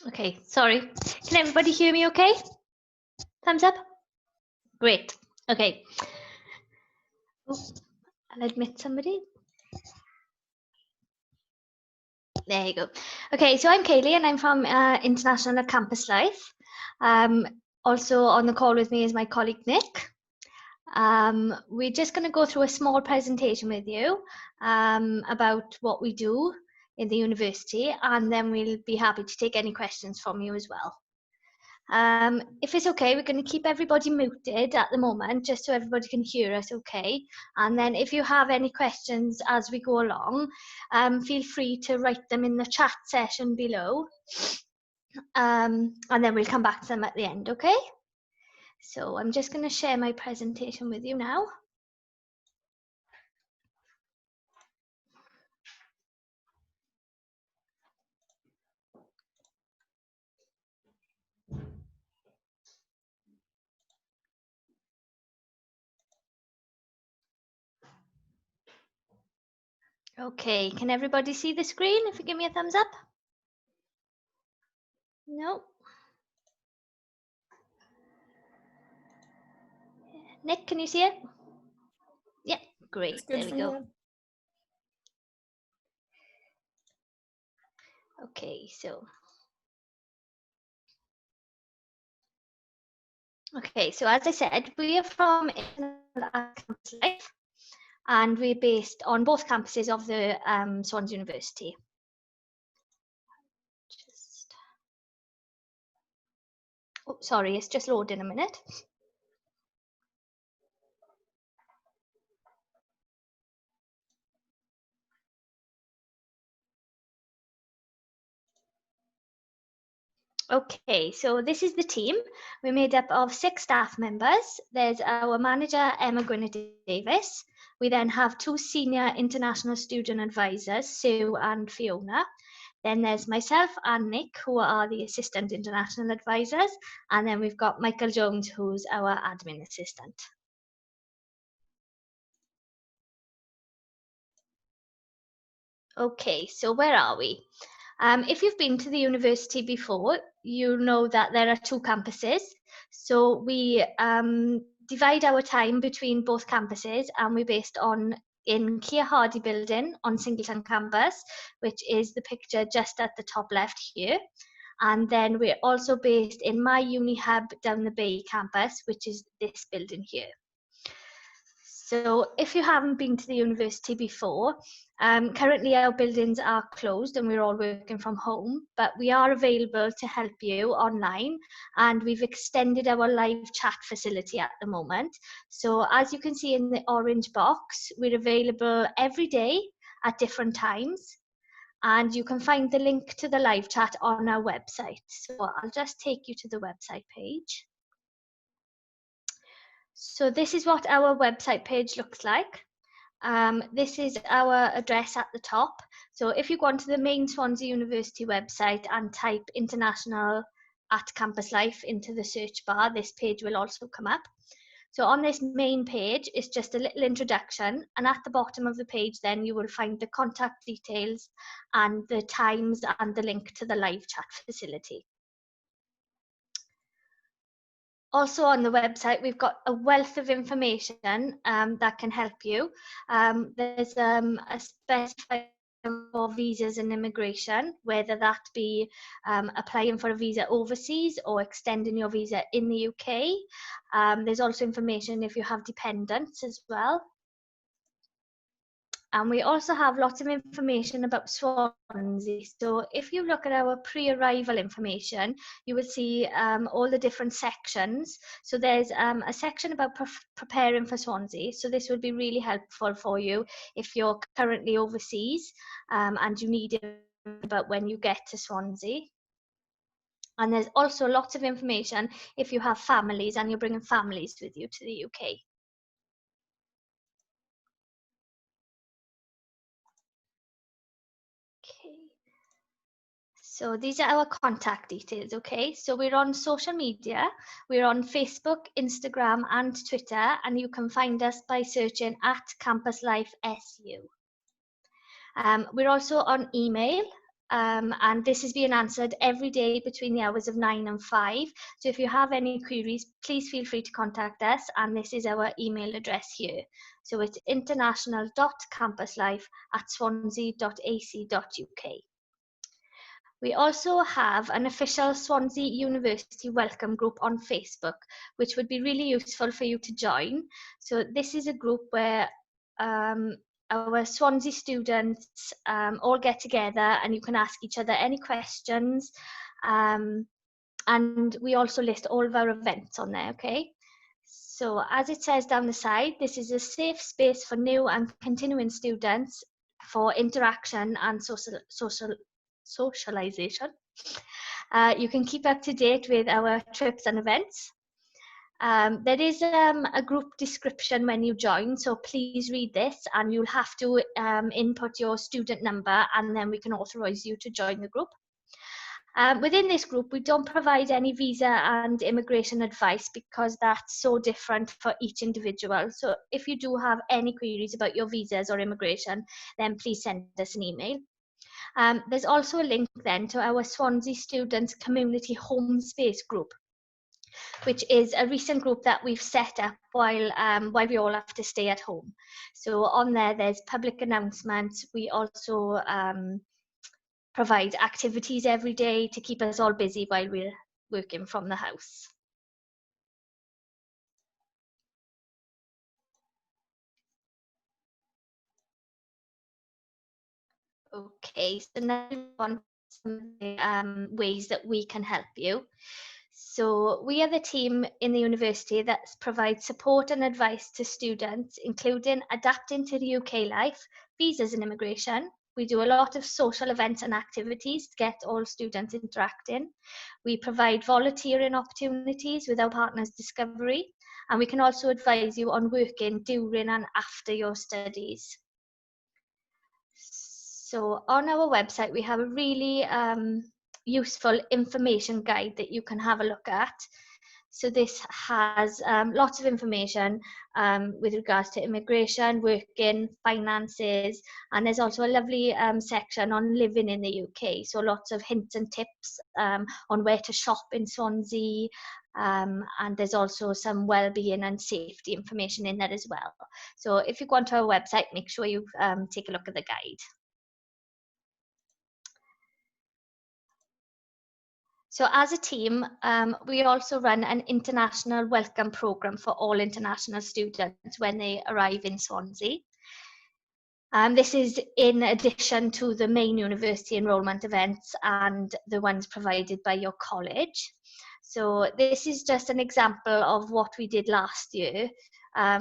Okay, sorry. Can everybody hear me okay? Thumbs up? Great. Okay. I'll admit somebody. There you go. Okay, so I'm Kayleigh and I'm from International at Campus Life. Also on the call with me is my colleague Nick. We're just going to go through a small presentation with you about what we do in the university, and then we'll be happy to take any questions from you as well. If it's okay, we're going to keep everybody muted at the moment, just so everybody can hear us okay. And then if you have any questions as we go along, feel free to write them in the chat session below. And then we'll come back to them at the end, okay? So I'm just going to share my presentation with you now. Okay, can everybody see the screen? If you give me a thumbs up. No. Nick, can you see it? Yeah, great. There we go. Okay, so as I said, we are from International Campus Life, and we're based on both campuses of the Swansea University. Oh, sorry, it's just loading a minute. Okay, so this is the team. We're made up of 6 staff members. There's our manager, Emma Gwynedd-Davis. We then have 2 senior international student advisors, Sue and Fiona. Then there's myself and Nick, who are the assistant international advisors. And then we've got Michael Jones, who's our admin assistant. Okay, so where are we? If you've been to the university before, you know that there are 2 campuses. So we divide our time between both campuses, and we're based in Keir Hardy building on Singleton campus, which is the picture just at the top left here. And then we're also based in my uni hub down the Bay campus, which is this building here. So if you haven't been to the university before, currently our buildings are closed and we're all working from home, but we are available to help you online, and we've extended our live chat facility at the moment. So as you can see in the orange box, we're available every day at different times, and you can find the link to the live chat on our website. So I'll just take you to the website page. So this is what our website page looks like. This is our address at the top. So if you go onto the main Swansea University website and type International at Campus Life into the search bar, this page will also come up. So on this main page, it's just a little introduction, and at the bottom of the page then you will find the contact details and the times and the link to the live chat facility. Also on the website, we've got a wealth of information that can help you. There's a specified for visas and immigration, whether that be applying for a visa overseas or extending your visa in the UK. There's also information if you have dependents as well. And we also have lots of information about Swansea. So if you look at our pre-arrival information, you will see all the different sections. So there's a section about preparing for Swansea. So this will be really helpful for you if you're currently overseas and you need it about when you get to Swansea. And there's also lots of information if you have families and you're bringing families with you to the UK. So these are our contact details, okay? So we're on social media. We're on Facebook, Instagram, and Twitter, and you can find us by searching at Campus Life SU. We're also on email. and this is being answered every day between the hours of 9 and 5. So if you have any queries, please feel free to contact us, and this is our email address here. So it's international.campuslife@swansea.ac.uk. We also have an official Swansea University welcome group on Facebook, which would be really useful for you to join. So this is a group where our Swansea students all get together, and you can ask each other any questions. And we also list all of our events on there, okay? So as it says down the side, this is a safe space for new and continuing students for interaction and socialization. You can keep up to date with our trips and events. There is a group description when you join, so please read this, and you'll have to input your student number, and then we can authorize you to join the group. Within this group, we don't provide any visa and immigration advice because that's so different for each individual. So if you do have any queries about your visas or immigration, then please send us an email. There's also a link then to our Swansea Students Community Home Space group, which is a recent group that we've set up while we all have to stay at home. So on there, there's public announcements. We also provide activities every day to keep us all busy while we're working from the house. Okay, so now on some of the ways that we can help you. So we are the team in the university that provides support and advice to students, including adapting to the UK life, visas and immigration. We do a lot of social events and activities to get all students interacting. We provide volunteering opportunities with our partners Discovery, and we can also advise you on working during and after your studies. So on our website, we have a really useful information guide that you can have a look at. So this has lots of information with regards to immigration, working, finances, and there's also a lovely section on living in the UK. So lots of hints and tips on where to shop in Swansea, and there's also some well-being and safety information in there as well. So if you go onto our website, make sure you take a look at the guide. So as a team, we also run an international welcome program for all international students when they arrive in Swansea. This is in addition to the main university enrolment events and the ones provided by your college. So this is just an example of what we did last year.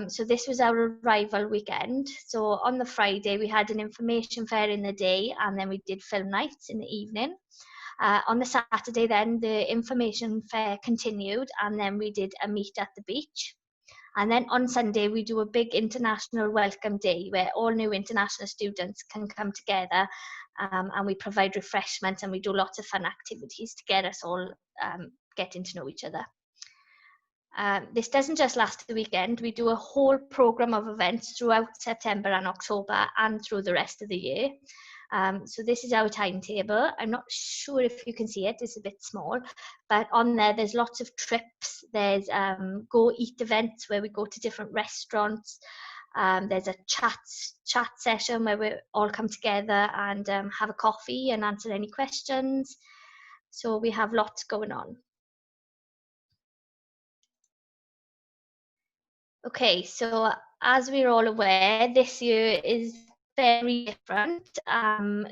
So this was our arrival weekend. So on the Friday, we had an information fair in the day, and then we did film nights in the evening. On the Saturday then, the information fair continued, and then we did a meet at the beach. And then on Sunday, we do a big international welcome day where all new international students can come together, and we provide refreshments, and we do lots of fun activities to get us all getting to know each other. This doesn't just last the weekend. We do a whole program of events throughout September and October and through the rest of the year. So this is our timetable. I'm not sure if you can see it, it's a bit small, but on there's lots of trips. There's go eat events where we go to different restaurants. There's a chat session where we all come together and have a coffee and answer any questions. So we have lots going on. Okay, so as we're all aware, this year is very different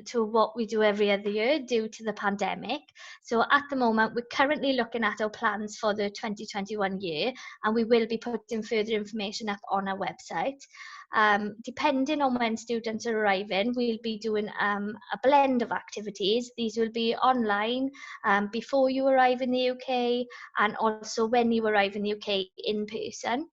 to what we do every other year due to the pandemic. So at the moment, we're currently looking at our plans for the 2021 year, and we will be putting further information up on our website. Depending on when students are arriving, we'll be doing a blend of activities. These will be online before you arrive in the UK, and also when you arrive in the UK in person.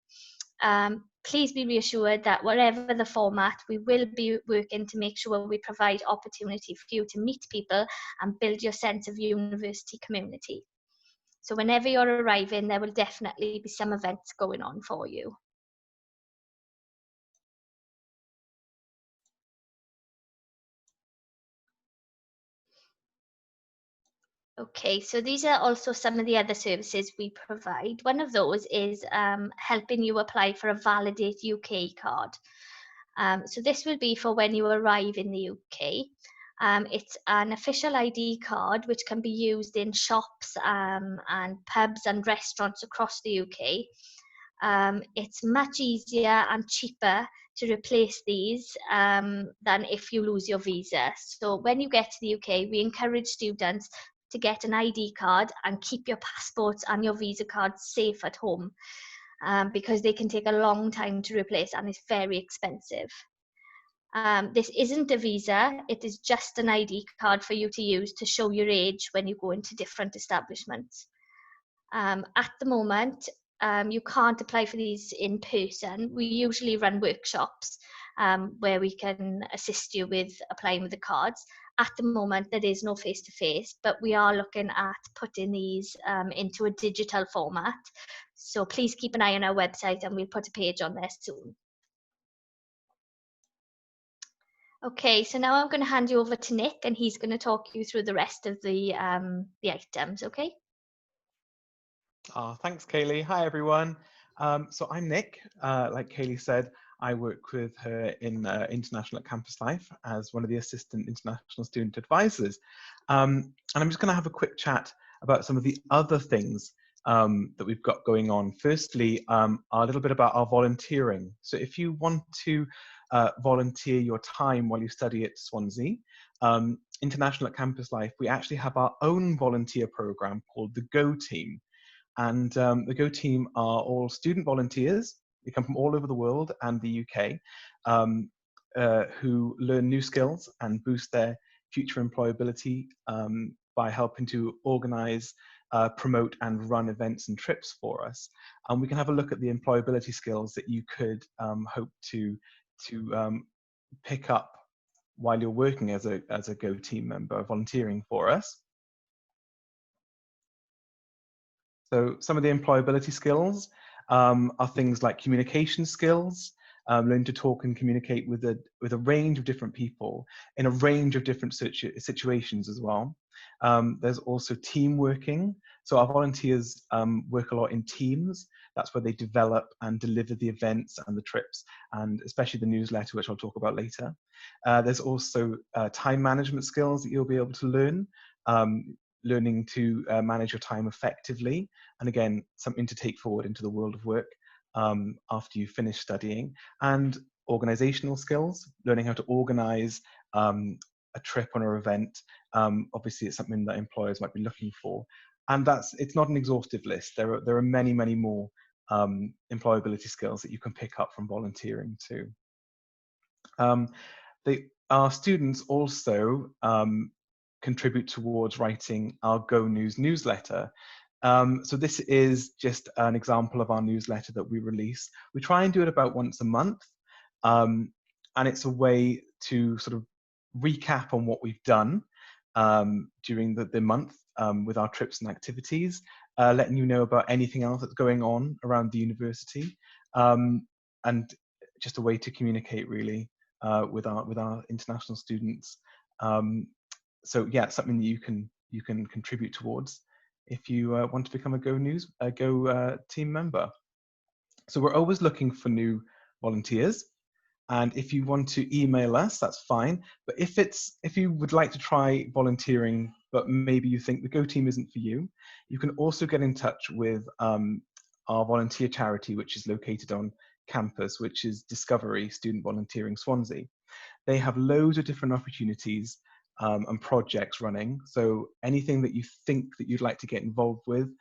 Please be reassured that whatever the format, we will be working to make sure we provide opportunity for you to meet people and build your sense of university community. So whenever you're arriving, there will definitely be some events going on for you. Okay, so these are also some of the other services we provide. One of those is helping you apply for a Validate UK card. So this will be for when you arrive in the UK. It's an official ID card which can be used in shops and pubs and restaurants across the UK. It's much easier and cheaper to replace these than if you lose your visa. So when you get to the UK, we encourage students to get an ID card and keep your passports and your visa cards safe at home because they can take a long time to replace and it's very expensive. This isn't a visa, it is just an ID card for you to use to show your age when you go into different establishments. At the moment, you can't apply for these in person. We usually run workshops where we can assist you with applying with the cards. At the moment, there is no face-to-face, but we are looking at putting these into a digital format. So please keep an eye on our website and we'll put a page on there soon. Okay, so now I'm going to hand you over to Nick and he's going to talk you through the rest of the items, okay? Thanks, Kayleigh. Hi, everyone. So I'm Nick. Like Kayleigh said, I work with her in International at Campus Life as one of the Assistant International Student Advisors. And I'm just going to have a quick chat about some of the other things that we've got going on. Firstly, a little bit about our volunteering. So if you want to volunteer your time while you study at Swansea, International at Campus Life, we actually have our own volunteer program called the Go Team. And the Go Team are all student volunteers. They come from all over the world and the UK, who learn new skills and boost their future employability by helping to organize, promote and run events and trips for us. And we can have a look at the employability skills that you could hope to pick up while you're working as a Go Team member, volunteering for us. So some of the employability skills are things like communication skills, learn to talk and communicate with a range of different people in a range of different situations as well. There's also team working. So our volunteers work a lot in teams. That's where they develop and deliver the events and the trips, and especially the newsletter, which I'll talk about later. There's also time management skills that you'll be able to learn. Learning to manage your time effectively, and again, something to take forward into the world of work after you finish studying. And organizational skills, learning how to organize a trip or an event. Obviously, it's something that employers might be looking for. And it's not an exhaustive list. There are many, many more employability skills that you can pick up from volunteering too. Our students also contribute towards writing our Go News newsletter. So this is just an example of our newsletter that we release. We try and do it about once a month. And it's a way to sort of recap on what we've done during the month with our trips and activities, letting you know about anything else that's going on around the university, and just a way to communicate really with our international students. So yeah, it's something that you can contribute towards if you want to become a Go team member. So we're always looking for new volunteers, and if you want to email us, that's fine. But if you would like to try volunteering, but maybe you think the Go Team isn't for you, you can also get in touch with our volunteer charity, which is located on campus, which is Discovery Student Volunteering Swansea. They have loads of different opportunities and projects running. So anything that you think that you'd like to get involved with,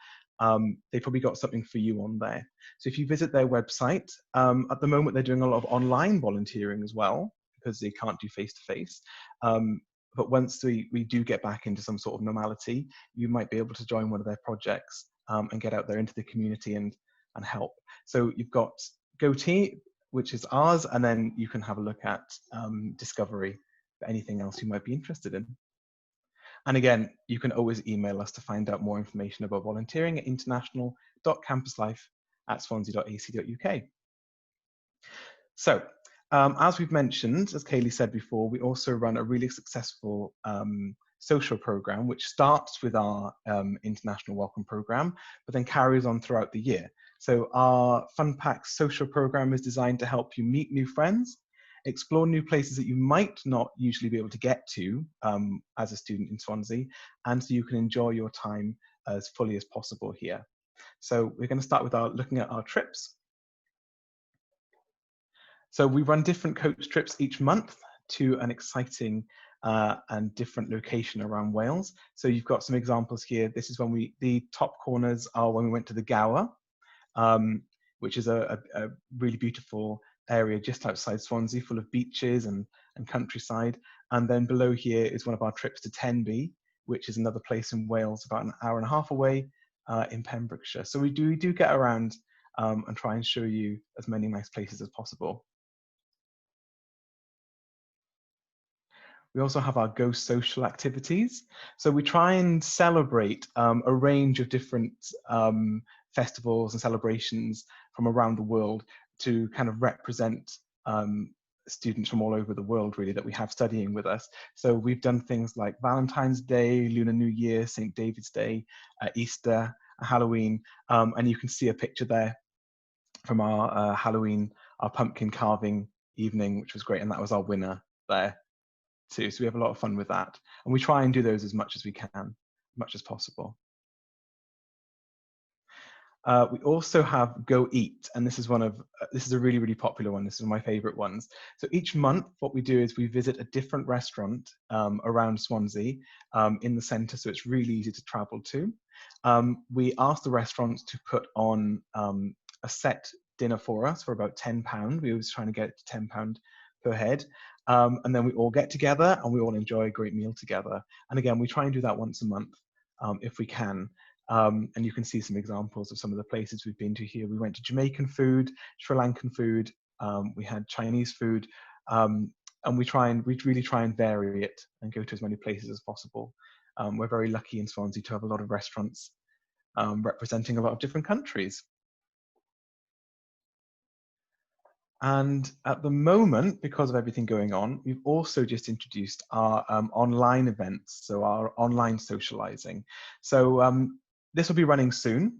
they've probably got something for you on there. So if you visit their website, at the moment they're doing a lot of online volunteering as well, because they can't do face-to-face. But once we do get back into some sort of normality, you might be able to join one of their projects and get out there into the community and help. So you've got GoTee, which is ours, and then you can have a look at Discovery for anything else you might be interested in. And again, you can always email us to find out more information about volunteering at international.campuslife@swansea.ac.uk. So, as we've mentioned, as Kayleigh said before, we also run a really successful social program, which starts with our international welcome program, but then carries on throughout the year. So our Fun Pack social program is designed to help you meet new friends, explore new places that you might not usually be able to get to as a student in Swansea, and so you can enjoy your time as fully as possible here. So we're going to start with looking at our trips. So we run different coach trips each month to an exciting and different location around Wales. So you've got some examples here. This is when the top corners are when we went to the Gower, which is a really beautiful area just outside Swansea, full of beaches and countryside. And then below here is one of our trips to Tenby, which is another place in Wales about an hour and a half away in Pembrokeshire. So we do get around and try and show you as many nice places as possible. We also have our Go Social activities. So we try and celebrate a range of different festivals and celebrations from around the world to kind of represent students from all over the world, really, that we have studying with us. So we've done things like Valentine's Day, Lunar New Year, St. David's Day, Easter, Halloween, and you can see a picture there from our Halloween, our pumpkin carving evening, which was great, and that was our winner there too. So we have a lot of fun with that, and we try and do those as much as we can, as much as possible. We also have Go Eat, and this is a really, really popular one. This is one of my favorite ones. So each month, what we do is we visit a different restaurant around Swansea in the centre, so it's really easy to travel to. We ask the restaurants to put on a set dinner for us for about £10. We always trying to get it to £10 per head. And then we all get together and we all enjoy a great meal together. And again, we try and do that once a month if we can. And you can see some examples of some of the places we've been to here. We went to Jamaican food, Sri Lankan food, we had Chinese food, and we really try and vary it and go to as many places as possible. We're very lucky in Swansea to have a lot of restaurants representing a lot of different countries. And at the moment, because of everything going on, we've also just introduced our online events, so our online socializing. So this will be running soon,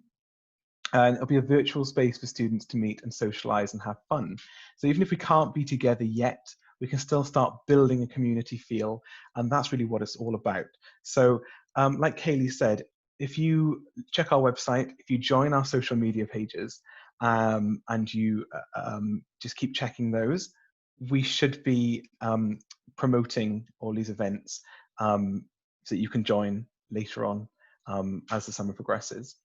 and it'll be a virtual space for students to meet and socialize and have fun. So even if we can't be together yet, we can still start building a community feel, and that's really what it's all about. So like Kayleigh said, if you check our website, if you join our social media pages, and you just keep checking those, we should be promoting all these events so that you can join later on as the summer progresses.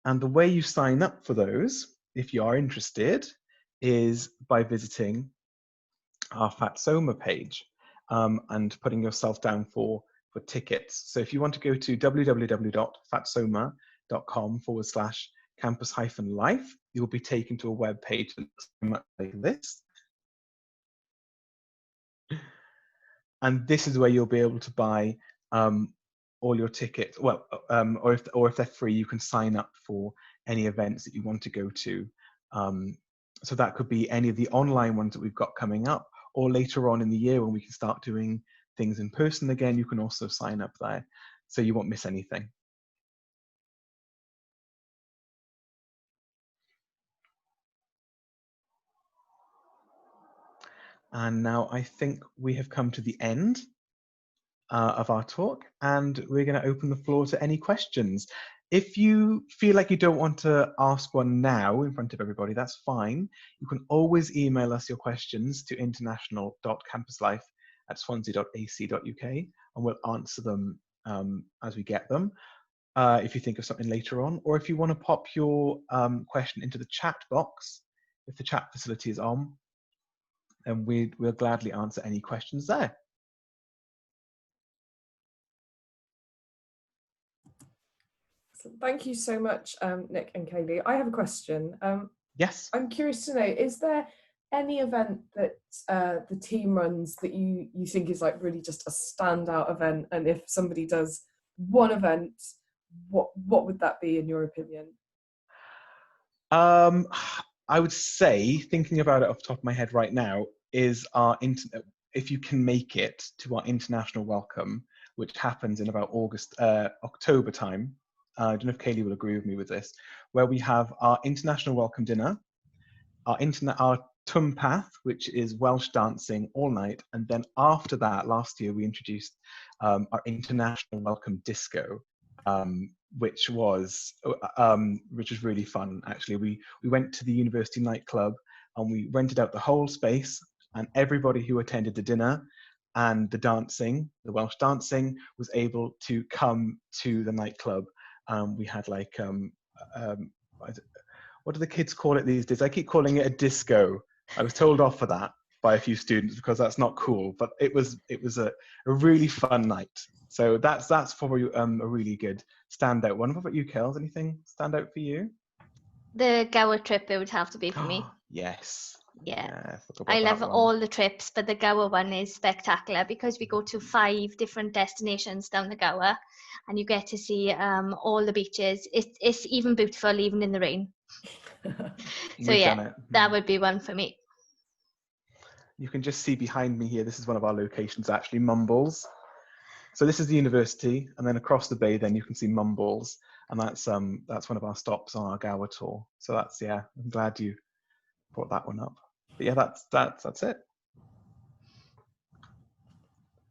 And the way you sign up for those, if you are interested, is by visiting our Fatsoma page and putting yourself down for tickets. So if you want to go to www.fatsoma.com/campus-life, you'll be taken to a web page that looks much like this. And this is where you'll be able to buy all your tickets. Well, or if they're free, you can sign up for any events that you want to go to. So that could be any of the online ones that we've got coming up, or later on in the year when we can start doing things in person again, you can also sign up there, so you won't miss anything. And now I think we have come to the end of our talk, and we're going to open the floor to any questions. If you feel like you don't want to ask one now in front of everybody, that's fine. You can always email us your questions to international.campuslife@swansea.ac.uk, and we'll answer them as we get them. If you think of something later on, or if you want to pop your question into the chat box, if the chat facility is on, then we'll gladly answer any questions there. Thank you so much, Nick and Kayleigh. I have a question. Yes. I'm curious to know, is there any event that the team runs that you think is like really just a standout event? And if somebody does one event, what would that be in your opinion? I would say, thinking about it off the top of my head right now, is if you can make it to our international welcome, which happens in about October time. I don't know if Kayleigh will agree with me with this, where we have our international welcome dinner, our Tumpath, which is Welsh dancing all night, and then after that, last year we introduced our international welcome disco, which was really fun. Actually, we went to the university nightclub and we rented out the whole space, and everybody who attended the dinner and the dancing, the Welsh dancing, was able to come to the nightclub. We had like what do the kids call it these days? I keep calling it a disco. I was told off for that by a few students because that's not cool, but it was a really fun night. So that's probably a really good standout one. What about you, Kels? Anything stand out for you? The Gower trip, it would have to be for me. Yes. Yeah. I love all the trips, but the Gower one is spectacular because we go to 5 different destinations down the Gower, and you get to see all the beaches. It's even beautiful, even in the rain. So We've done it. That would be one for me. You can just see behind me here, this is one of our locations actually, Mumbles. So this is the university, and then across the bay then you can see Mumbles, and that's one of our stops on our Gower tour. So that's, I'm glad you brought that one up. But yeah, that's it.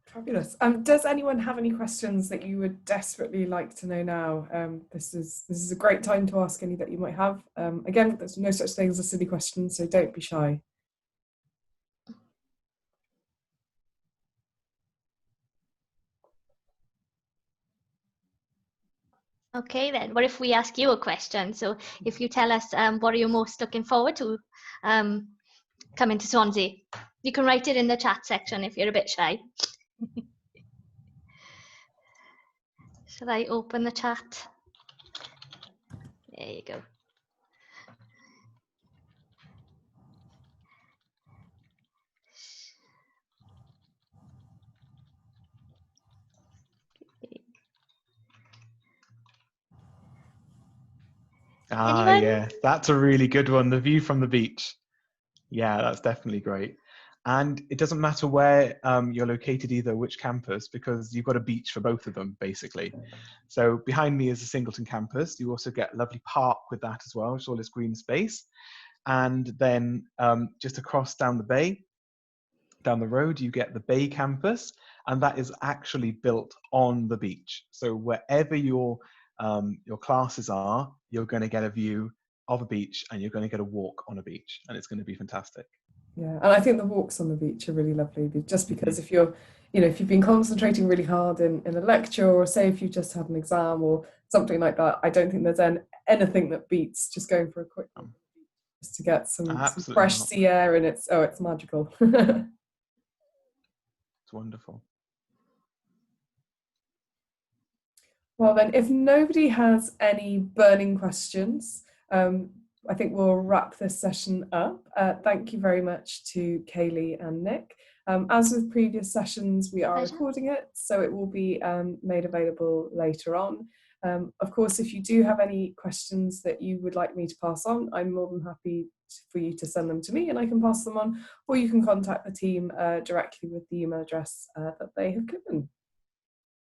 Fabulous. Does anyone have any questions that you would desperately like to know now? This is a great time to ask any that you might have. Again, there's no such thing as a silly question, so don't be shy. Okay then, what if we ask you a question? So if you tell us what are you most looking forward to coming to Swansea? You can write it in the chat section if you're a bit shy. Shall I open the chat? There you go. Anyone? Yeah, that's a really good one. The view from the beach. Yeah, that's definitely great. And it doesn't matter where you're located either, which campus, because you've got a beach for both of them, basically. So behind me is the Singleton campus. You also get a lovely park with that as well, which is all this green space. And then just across down the road, you get the Bay campus, and that is actually built on the beach. So wherever your classes are, you're going to get a view of a beach, and you're going to get a walk on a beach, and it's going to be fantastic. Yeah, and I think the walks on the beach are really lovely, just because if you've been concentrating really hard in a lecture, or say if you just had an exam or something like that, I don't think there's anything that beats just going for a quick walk just to get some fresh sea air, and it's magical. It's wonderful. Well then, if nobody has any burning questions, I think we'll wrap this session up. Thank you very much to Kayleigh and Nick. As with previous sessions, we are recording it, so it will be made available later on. Of course, if you do have any questions that you would like me to pass on, I'm more than happy for you to send them to me and I can pass them on, or you can contact the team directly with the email address that they have given.